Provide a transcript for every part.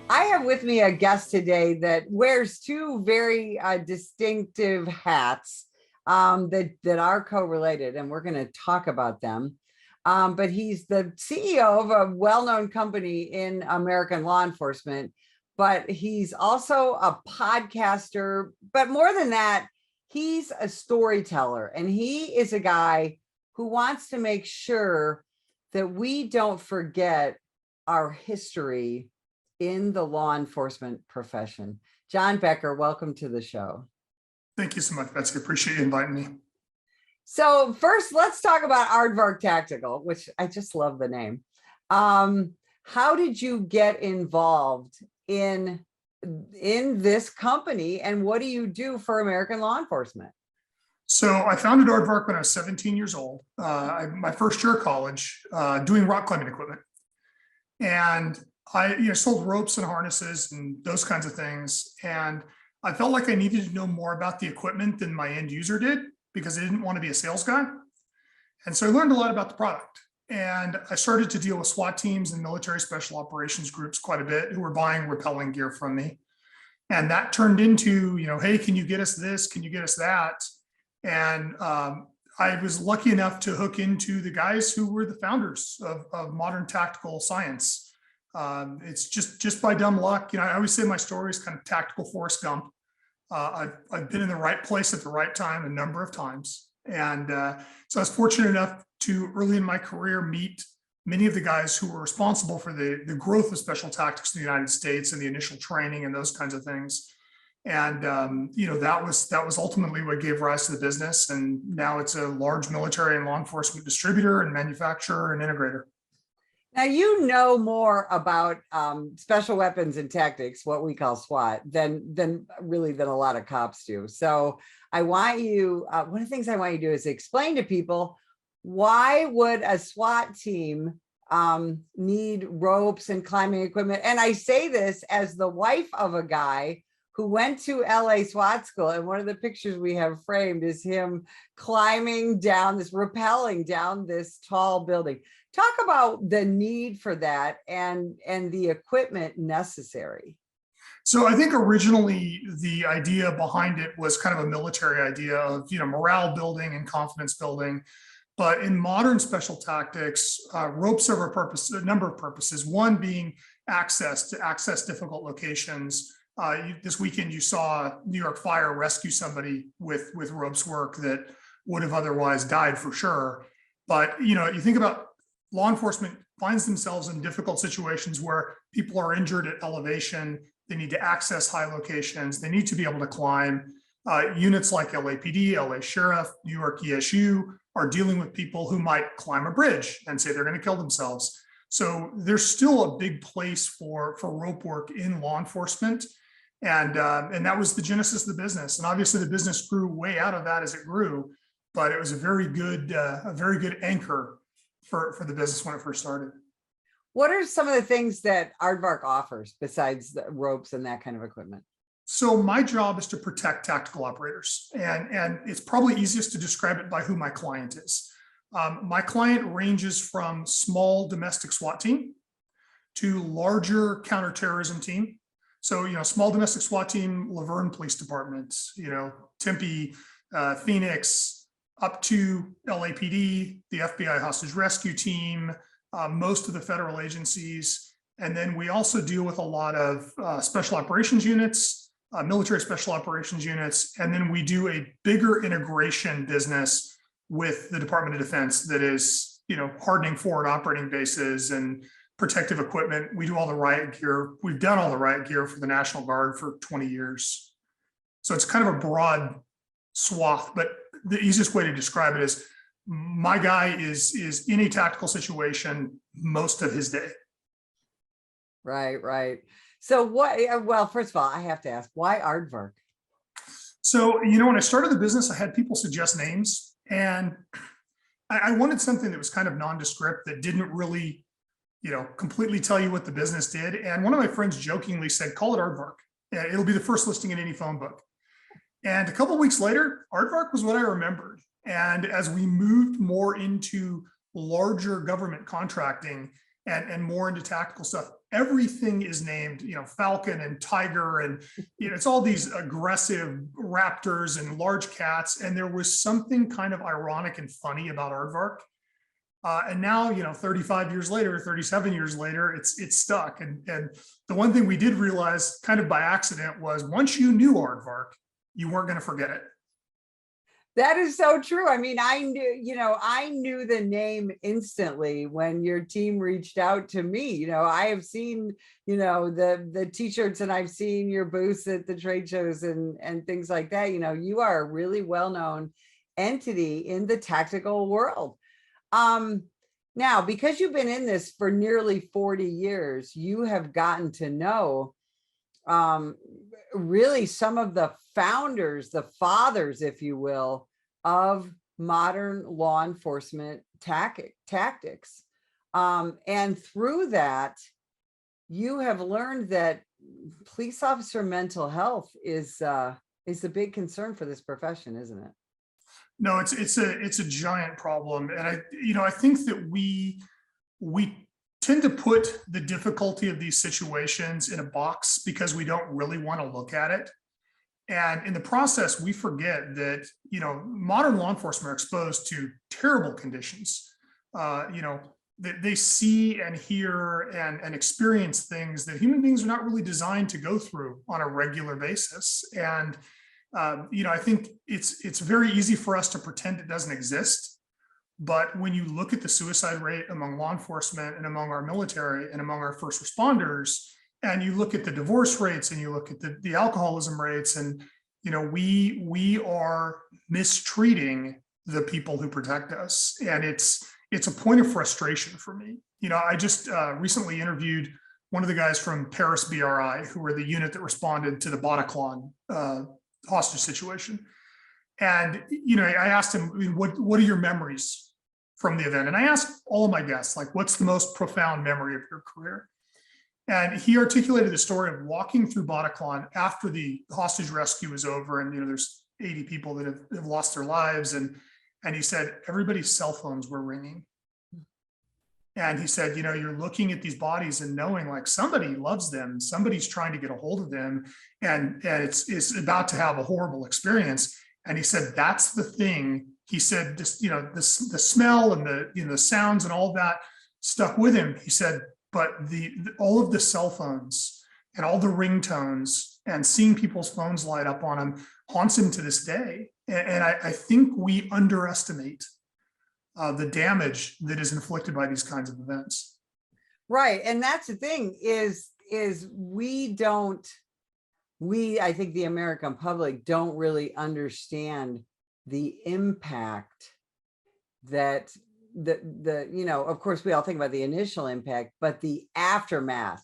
I have with me a guest today that wears two very distinctive hats that are co-related, and we're going to talk about them. But he's the CEO of a well-known company in American law enforcement, but he's also a podcaster. But more than that, he's a storyteller, and he is a guy who wants to make sure that we don't forget our history in the law enforcement profession. Jon Becker, welcome to the show. Thank you so much, Betsy. Appreciate you inviting me. So first, let's talk about AARDVARK Tactical, which I just love the name. How did you get involved in this company, and what do you do for American law enforcement? So I founded AARDVARK when I was 17 years old, my first year of college, doing rock climbing equipment. And I sold ropes and harnesses and those kinds of things. And I felt like I needed to know more about the equipment than my end user did, because I didn't want to be a sales guy. And so I learned a lot about the product. And I started to deal with SWAT teams and military special operations groups quite a bit, who were buying rappelling gear from me. And that turned into, hey, can you get us this? Can you get us that? And I was lucky enough to hook into the guys who were the founders of modern tactical science. It's just by dumb luck. I always say my story is kind of tactical Forrest Gump. I've been in the right place at the right time a number of times. And so I was fortunate enough to early in my career meet many of the guys who were responsible for the growth of special tactics in the United States and the initial training and those kinds of things. And that was ultimately what gave rise to the business. And now it's a large military and law enforcement distributor and manufacturer and integrator. Now, you know more about special weapons and tactics, what we call SWAT, than a lot of cops do. So I want you, one of the things I want you to do is explain to people, why would a SWAT team need ropes and climbing equipment? And I say this as the wife of a guy who went to LA SWAT school, and one of the pictures we have framed is him climbing down rappelling down this tall building. Talk about the need for that and the equipment necessary. So I think originally the idea behind it was kind of a military idea of morale building and confidence building. But in modern special tactics, ropes serve a number of purposes. One being access difficult locations. This weekend, you saw New York Fire rescue somebody with ropes work that would have otherwise died for sure. But you think about law enforcement finds themselves in difficult situations where people are injured at elevation. They need to access high locations. They need to be able to climb. Units like LAPD, LA Sheriff, New York ESU are dealing with people who might climb a bridge and say they're going to kill themselves. So there's still a big place for rope work in law enforcement. And that was the genesis of the business. And obviously the business grew way out of that as it grew, but it was a very good anchor for the business when it first started. What are some of the things that AARDVARK offers besides the ropes and that kind of equipment? So my job is to protect tactical operators. And it's probably easiest to describe it by who my client is. My client ranges from small domestic SWAT team to larger counterterrorism team. So, small domestic SWAT team, Laverne Police Department, Tempe, Phoenix, up to LAPD, the FBI hostage rescue team, most of the federal agencies. And then we also deal with a lot of special operations units, military special operations units. And then we do a bigger integration business with the Department of Defense that is, hardening forward operating bases and protective equipment. We do all the riot gear. We've done all the riot gear for the National Guard for 20 years. So it's kind of a broad swath, but the easiest way to describe it is my guy is in a tactical situation most of his day. Right. So well, first of all, I have to ask, why AARDVARK? So, when I started the business, I had people suggest names, and I wanted something that was kind of nondescript, that didn't really completely tell you what the business did. And one of my friends jokingly said, call it AARDVARK. It'll be the first listing in any phone book. And a couple of weeks later, AARDVARK was what I remembered. And as we moved more into larger government contracting, and more into tactical stuff. Everything is named, Falcon and Tiger, and it's all these aggressive raptors and large cats. And there was something kind of ironic and funny about aardvark. And now, 35 years later, 37 years later, it's stuck. And the one thing we did realize kind of by accident was once you knew aardvark, you weren't going to forget it. That is so true. I mean, I knew the name instantly when your team reached out to me. I have seen, the t-shirts, and I've seen your booths at the trade shows and things like that. You are a really well-known entity in the tactical world. Now, because you've been in this for nearly 40 years, you have gotten to know really some of the founders, the fathers, if you will, of modern law enforcement tactics. And through that, you have learned that police officer mental health is a big concern for this profession, isn't it? No, it's a giant problem. And I think that we tend to put the difficulty of these situations in a box because we don't really want to look at it. And in the process, we forget that, modern law enforcement are exposed to terrible conditions. They see and hear and experience things that human beings are not really designed to go through on a regular basis. And, I think it's very easy for us to pretend it doesn't exist. But when you look at the suicide rate among law enforcement and among our military and among our first responders, and you look at the divorce rates and you look at the alcoholism rates, and we are mistreating the people who protect us, and it's a point of frustration for me. I just recently interviewed one of the guys from Paris BRI, who were the unit that responded to the Bataclan hostage situation, and I asked him, what are your memories from the event? And I asked all of my guests, like, what's the most profound memory of your career? And he articulated the story of walking through Bataclan after the hostage rescue was over. And, there's 80 people that have lost their lives. And he said, everybody's cell phones were ringing. And he said, you're looking at these bodies and knowing like somebody loves them, somebody's trying to get a hold of them. And it's about to have a horrible experience. And he said, that's the thing. He said, just, the smell and the sounds and all that stuck with him. He said, but all of the cell phones and all the ringtones and seeing people's phones light up on him haunts him to this day. And I think we underestimate the damage that is inflicted by these kinds of events. Right. And that's the thing is I think the American public don't really understand the impact that of course, we all think about the initial impact, but the aftermath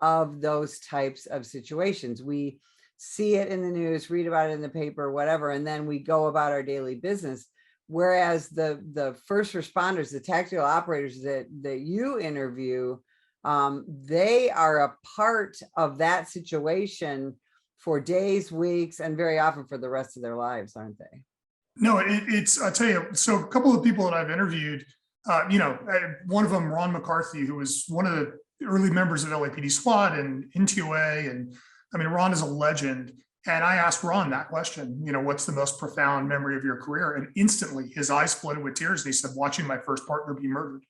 of those types of situations. We see it in the news, read about it in the paper, whatever, and then we go about our daily business. Whereas the first responders, the tactical operators that you interview, they are a part of that situation for days, weeks, and very often for the rest of their lives, aren't they? No, I'll tell you, so a couple of people that I've interviewed, one of them, Ron McCarthy, who was one of the early members of LAPD SWAT and NTOA. And I mean, Ron is a legend. And I asked Ron that question, what's the most profound memory of your career? And instantly his eyes flooded with tears. And he said, watching my first partner be murdered.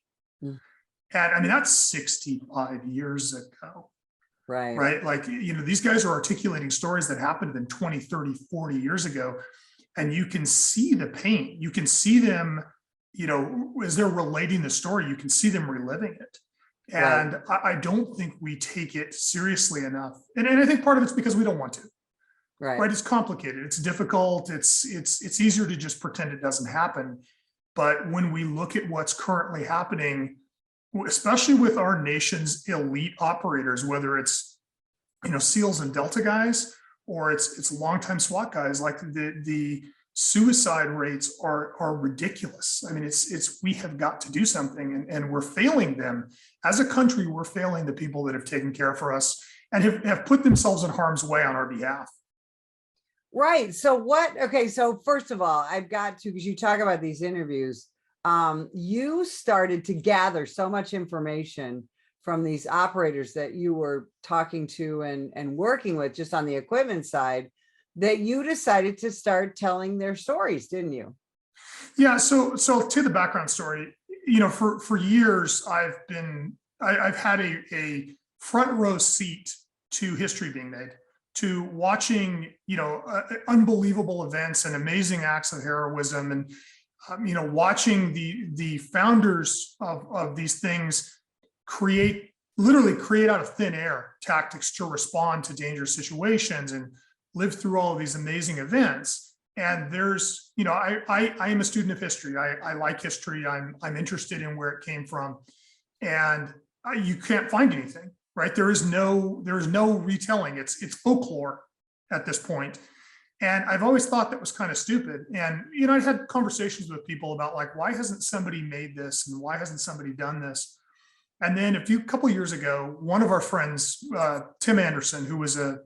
Mm. And I mean, that's 65 years ago. Right. Like, these guys are articulating stories that happened in 20, 30, 40 years ago. And you can see the pain. You can see them, as they're relating the story, you can see them reliving it. And right. I don't think we take it seriously enough. And I think part of it's because we don't want to. Right. It's complicated. It's difficult. It's easier to just pretend it doesn't happen. But when we look at what's currently happening, especially with our nation's elite operators, whether it's, SEALs and Delta guys, or it's longtime SWAT guys, like the suicide rates are ridiculous. I mean, we have got to do something, and we're failing them as a country. We're failing the people that have taken care for us and have put themselves in harm's way on our behalf. Right. So so first of all, I've got to, because you talk about these interviews, you started to gather so much information from these operators that you were talking to and working with just on the equipment side, that you decided to start telling their stories, didn't you? Yeah. So to the background story, for years, I've had a front row seat to history being made, to watching, unbelievable events and amazing acts of heroism, and watching the founders of these things literally create out of thin air tactics to respond to dangerous situations and live through all of these amazing events. And there's, I am a student of history. I like history. I'm interested in where it came from, and you can't find anything, right? There is no retelling. It's folklore at this point. And I've always thought that was kind of stupid. And, I had conversations with people about, like, why hasn't somebody made this? And why hasn't somebody done this? And then a couple of years ago, one of our friends, Tim Anderson, who was a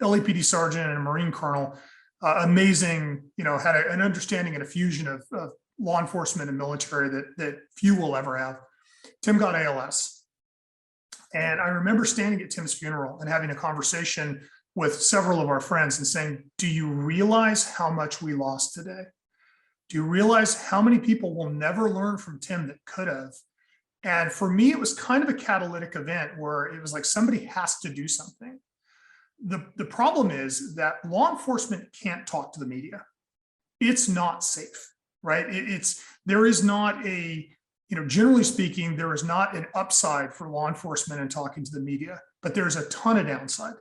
LAPD sergeant and a Marine colonel, amazing, had an understanding and a fusion of law enforcement and military that few will ever have. Tim got ALS. And I remember standing at Tim's funeral and having a conversation with several of our friends and saying, do you realize how much we lost today? Do you realize how many people will never learn from Tim that could have? And for me, it was kind of a catalytic event where it was like, somebody has to do something. The problem is that law enforcement can't talk to the media. It's not safe, right? There is not generally speaking, there is not an upside for law enforcement in talking to the media, but there's a ton of downside,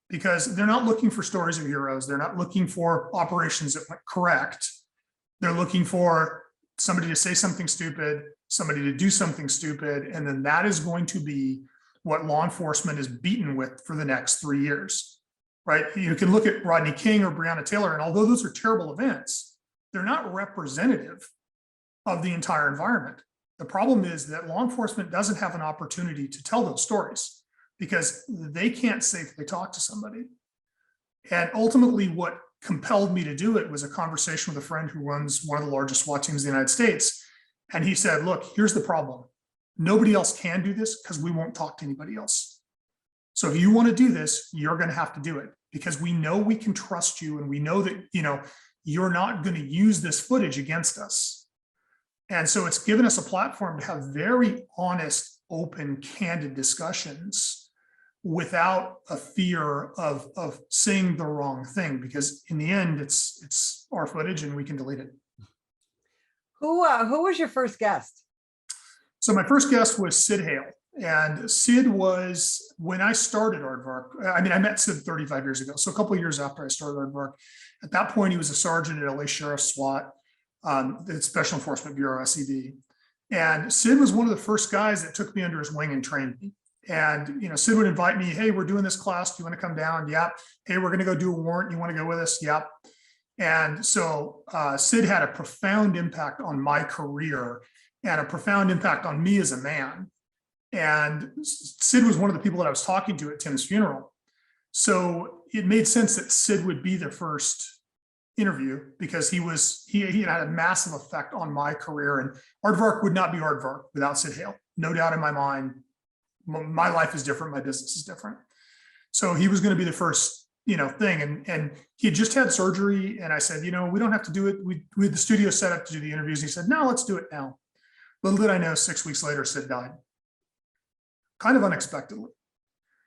because they're not looking for stories of heroes. They're not looking for operations that went correct. They're looking for somebody to say something stupid, somebody to do something stupid, and then that is going to be what law enforcement is beaten with for the next 3 years, right? You can look at Rodney King or Breonna Taylor, and although those are terrible events, they're not representative of the entire environment. The problem is that law enforcement doesn't have an opportunity to tell those stories because they can't safely talk to somebody. And ultimately, what compelled me to do it was a conversation with a friend who runs one of the largest SWAT teams in the United States. And he said, look, here's the problem. Nobody else can do this because we won't talk to anybody else. So if you want to do this, you're going to have to do it, because we know we can trust you, and we know that, you're not going to use this footage against us. And so it's given us a platform to have very honest, open, candid discussions without a fear of saying the wrong thing, because in the end, it's our footage and we can delete it. Who was your first guest? So my first guest was Sid Hale. And Sid was, when I started AARDVARK, I met Sid 35 years ago. So a couple of years after I started AARDVARK, at that point, he was a sergeant at LA Sheriff SWAT, the Special Enforcement Bureau, SEB. And Sid was one of the first guys that took me under his wing and trained me. And, Sid would invite me, hey, we're doing this class. Do you want to come down? Yep. Hey, we're going to go do a warrant. You want to go with us? Yep. And so Sid had a profound impact on my career and a profound impact on me as a man. And Sid was one of the people that I was talking to at Tim's funeral. So it made sense that Sid would be the first interview, because he had a massive effect on my career, and AARDVARK would not be AARDVARK without Sid Hale. No doubt in my mind. My life is different. My business is different. So he was going to be the first, thing. And he had just had surgery. And I said, we don't have to do it. We had the studio set up to do the interviews. He said, no, let's do it now. Little did I know, 6 weeks later, Sid died. Kind of unexpectedly.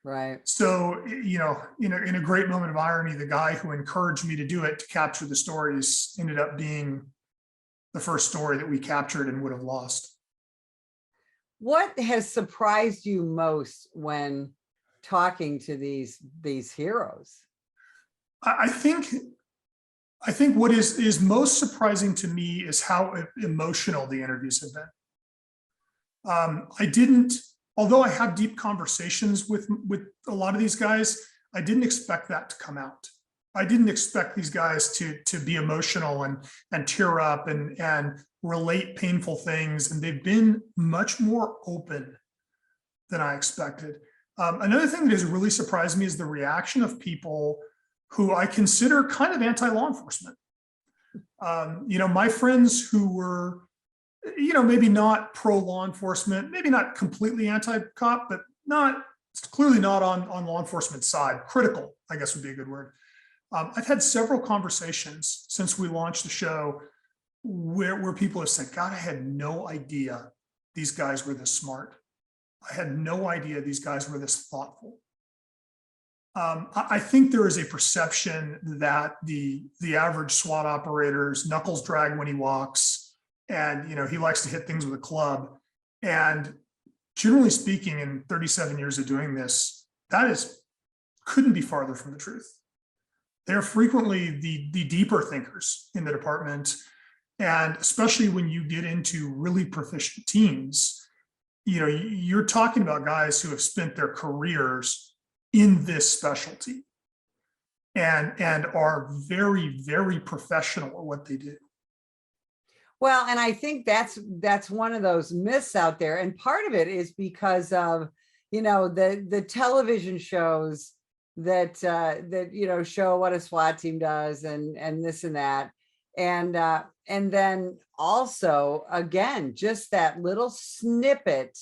Right. So, in a great moment of irony, the guy who encouraged me to do it, to capture the stories, ended up being the first story that we captured and would have lost. What has surprised you most when talking to these heroes? I think what is most surprising to me is how emotional the interviews have been. Although I have deep conversations with a lot of these guys, I didn't expect that to come out. I didn't expect these guys to be emotional and tear up and relate painful things. And they've been much more open than I expected. Another thing that has really surprised me is the reaction of people who I consider kind of anti-law enforcement. My friends who were maybe not pro law enforcement, maybe not completely anti-cop, but clearly not on law enforcement side. Critical, I guess would be a good word. I've had several conversations since we launched the show where people have said, God, I had no idea these guys were this smart. I had no idea these guys were this thoughtful. I think there is a perception that the average SWAT operator's knuckles drag when he walks, and he likes to hit things with a club. And generally speaking, in 37 years of doing this, couldn't be farther from the truth. They're frequently the deeper thinkers in the department. And especially when you get into really proficient teams, you're talking about guys who have spent their careers in this specialty and are very, very professional at what they do. Well, and I think that's one of those myths out there. And part of it is because of, the television shows that show what a SWAT team does and this and that. And then also, again, just that little snippet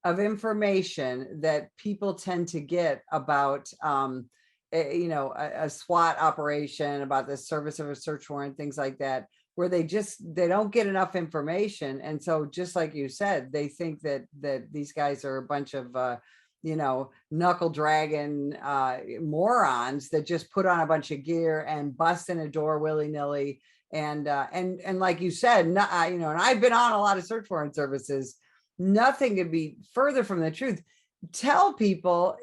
of information that people tend to get about, a SWAT operation, about the service of a search warrant, things like that, where they don't get enough information. And so just like you said, they think that these guys are a bunch of, knuckle dragging morons that just put on a bunch of gear and bust in a door willy-nilly. And like you said, and I've been on a lot of search warrant services. Nothing could be further from the truth. Tell people,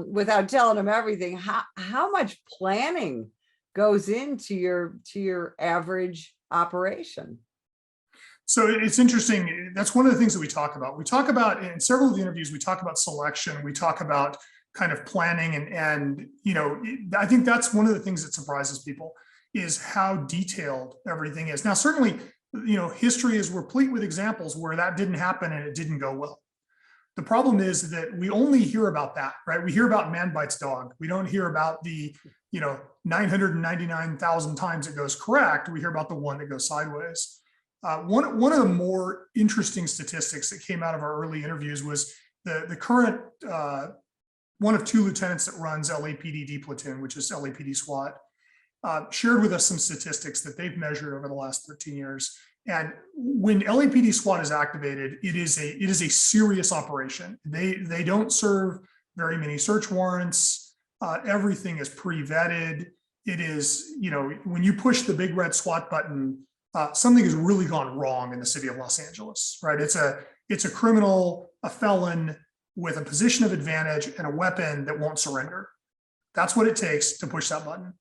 without telling them everything, how much planning goes into your average operation. So it's interesting. That's one of the things that we talk about. We talk about in several of the interviews, we talk about selection. We talk about kind of planning and I think that's one of the things that surprises people is how detailed everything is. Now, certainly, history is replete with examples where that didn't happen and it didn't go well. The problem is that we only hear about that, right? We hear about man bites dog. We don't hear about the, 999,000 times it goes correct. We hear about the one that goes sideways. One of the more interesting statistics that came out of our early interviews was the current one of two lieutenants that runs LAPD D platoon, which is LAPD SWAT, shared with us some statistics that they've measured over the last 13 years. And when LAPD SWAT is activated, it is a serious operation. They don't serve very many search warrants. Everything is pre-vetted. It is, when you push the big red SWAT button, something has really gone wrong in the city of Los Angeles, right? It's a criminal, a felon with a position of advantage and a weapon that won't surrender. That's what it takes to push that button.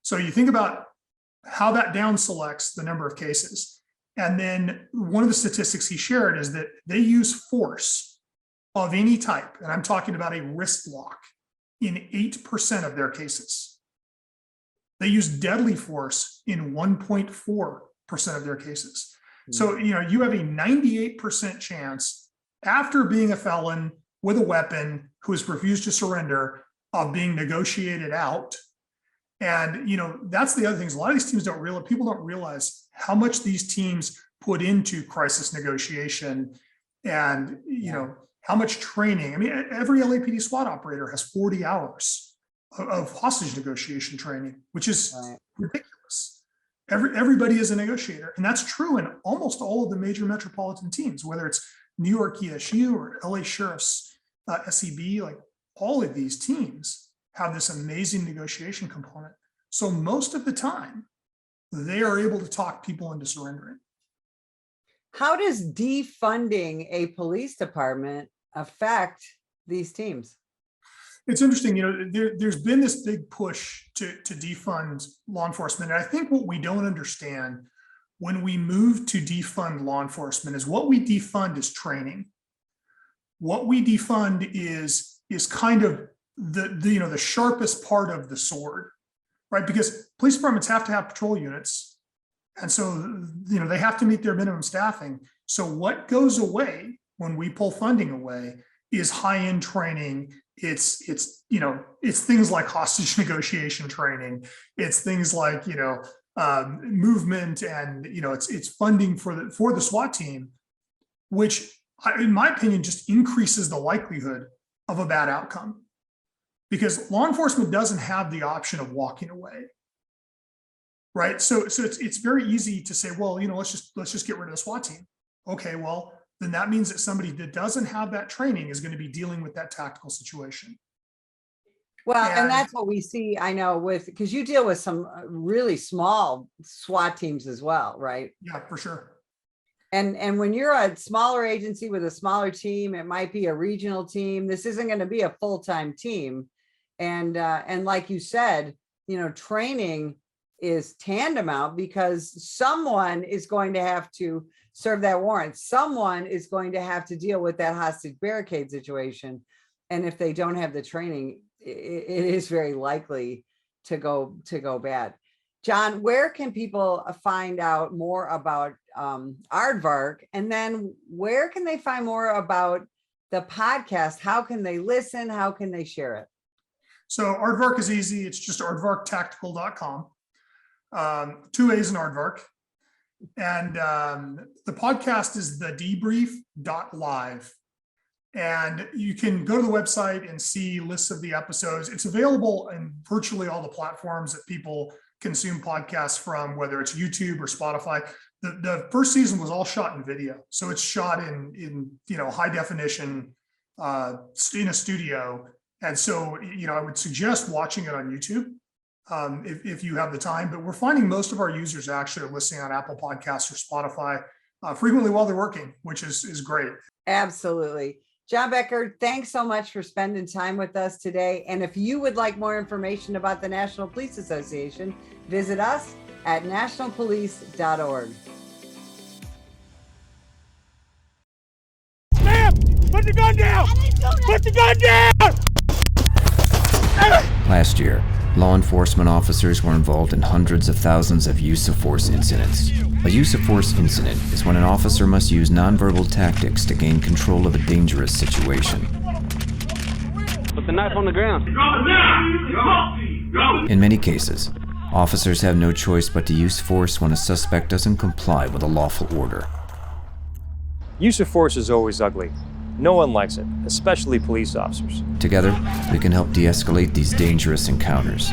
So you think about how that down selects the number of cases. And then one of the statistics he shared is that they use force of any type, and I'm talking about a wrist lock, in 8% of their cases. They use deadly force in 1.4% of their cases. So, you have a 98% chance after being a felon with a weapon who has refused to surrender of being negotiated out. And, that's the other things. A lot of these teams people don't realize how much these teams put into crisis negotiation and, how much training. I mean, every LAPD SWAT operator has 40 hours of hostage negotiation training, which is ridiculous. Everybody is a negotiator. And that's true in almost all of the major metropolitan teams, whether it's New York ESU or LA Sheriff's SEB, like all of these teams have this amazing negotiation component. So most of the time, they are able to talk people into surrendering. How does defunding a police department affect these teams? It's interesting, there's been this big push to defund law enforcement. And I think what we don't understand when we move to defund law enforcement is what we defund is training. What we defund is kind of the sharpest part of the sword, right? Because police departments have to have patrol units. And so, they have to meet their minimum staffing. So what goes away when we pull funding away is high-end training. It's things like hostage negotiation training. It's things like, movement, and it's funding for the SWAT team, which in my opinion just increases the likelihood of a bad outcome, because law enforcement doesn't have the option of walking away, right? So it's very easy to say, well, let's just get rid of the SWAT team. Okay, well, then that means that somebody that doesn't have that training is going to be dealing with that tactical situation. Well, and that's what we see, I know, because you deal with some really small SWAT teams as well, right? Yeah, for sure. And when you're a smaller agency with a smaller team, it might be a regional team. This isn't going to be a full-time team. And like you said, training is tantamount, because someone is going to have to serve that warrant. Someone is going to have to deal with that hostage barricade situation. And if they don't have the training, it is very likely to go bad. Jon, where can people find out more about AARDVARK? And then where can they find more about the podcast? How can they listen? How can they share it? So AARDVARK is easy. It's just aardvarktactical.com. 2 A's in AARDVARK. And the podcast is the Debrief.live. And you can go to the website and see lists of the episodes. It's available in virtually all the platforms that people consume podcasts from, whether it's YouTube or Spotify. The first season was all shot in video. So it's shot in high definition in a studio. And so, I would suggest watching it on YouTube if you have the time. But we're finding most of our users actually are listening on Apple Podcasts or Spotify frequently while they're working, which is great. Absolutely. Jon Becker, thanks so much for spending time with us today. And if you would like more information about the National Police Association, visit us at nationalpolice.org. Ma'am, put the gun down! Put the gun down! Last year, law enforcement officers were involved in hundreds of thousands of use of force incidents. A use of force incident is when an officer must use nonverbal tactics to gain control of a dangerous situation. Put the knife on the ground. In many cases, officers have no choice but to use force when a suspect doesn't comply with a lawful order. Use of force is always ugly. No one likes it, especially police officers. Together, we can help de-escalate these dangerous encounters.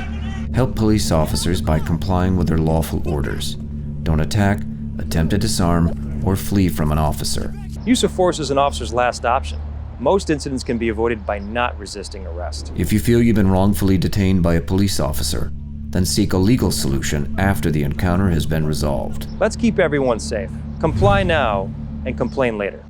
Help police officers by complying with their lawful orders. Don't attack, attempt to disarm, or flee from an officer. Use of force is an officer's last option. Most incidents can be avoided by not resisting arrest. If you feel you've been wrongfully detained by a police officer, then seek a legal solution after the encounter has been resolved. Let's keep everyone safe. Comply now and complain later.